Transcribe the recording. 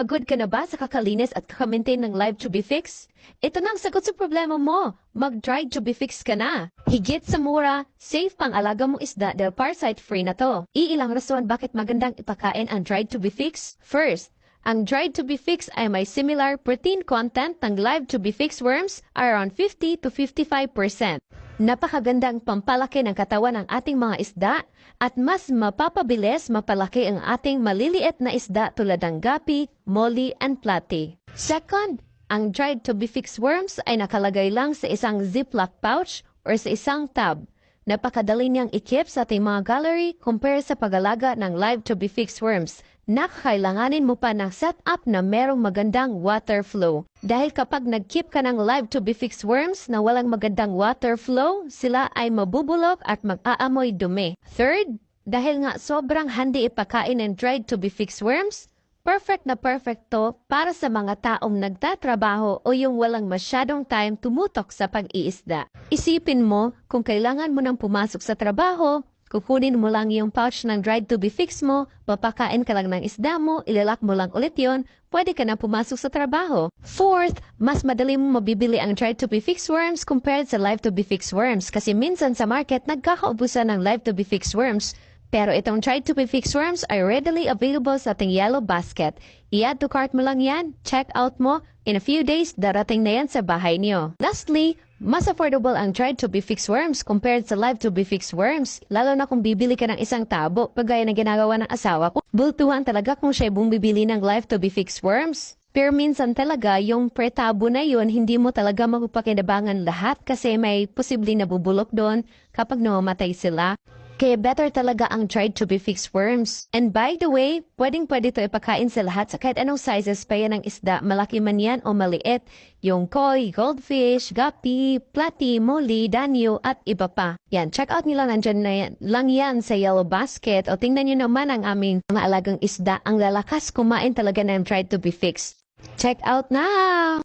Pagod ka na ba sa kakalinis at kakamaintain ng Live to be Fix? Ito na ang sagot sa problema mo. Mag-Dried to be Fix ka na. Higit sa mura, safe pang alaga mong isda dahil parasite-free na to. Iilang rason bakit magandang ipakain ang Dried to be Fix? First, ang Dried to be Fix ay may similar protein content ng Live to be Fix worms around 50 to 55%. Napakagandang pampalaki ng katawan ng ating mga isda at mas mapapabilis mapalaki ang ating maliliit na isda tulad ng gapi, molly, and platy. Second, ang dried to be fixed worms ay nakalagay lang sa isang ziploc pouch or sa isang tub. Napakadali niyang i-keep sa ating mga gallery compare sa pag-alaga ng live to be fixed worms. Nakakailanganin mo pa ng setup na merong magandang water flow. Dahil kapag nag-keep ka ng live to be fixed worms na walang magandang water flow, sila ay mabubulok at mag-aamoy dumi. Third, dahil nga sobrang handi ipakain ng dried to be fixed worms, perfect na perfect to para sa mga taong nagtatrabaho o yung walang masyadong time tumutok sa pag-iisda. Isipin mo, kung kailangan mo nang pumasok sa trabaho, kukunin mo lang yung pouch ng dried to be fixed mo, papakain ka lang ng isda mo, ilalak mo lang ulit yon, pwede ka na pumasok sa trabaho. Fourth, mas madali mo mabibili ang dried to be fixed worms compared sa live to be fixed worms kasi minsan sa market nagkakaubusan ng live to be fixed worms. Pero itong dried to be fixed worms ay readily available sa ating yellow basket. I-add to cart mo lang yan, check out mo, in a few days darating na yan sa bahay niyo. Lastly, mas affordable ang dried to be fixed worms compared sa live to be fixed worms. Lalo na kung bibili ka ng isang tabo, pagaya na ginagawa ng asawa ko. Bultuhan talaga kung siya bumibili ng live to be fixed worms. Pero minsan talaga, yung per tabo na yun, hindi mo talaga mapapakinabangan lahat kasi may posibleng nabubulok doon kapag namamatay sila. Kaya better talaga ang dried to be fixed worms. And by the way, pwedeng-pwede to ipakain sa lahat sa kahit anong sizes pa yan ng isda, malaki man yan o maliit. Yung koi, goldfish, gapi, platy, molly, danyo, at iba pa. Yan, check out nila nandyan na yan, lang yan sa yellow basket o tingnan nyo naman ang aming mga alagang isda. Ang lalakas kumain talaga ng dried to be fixed. Check out now!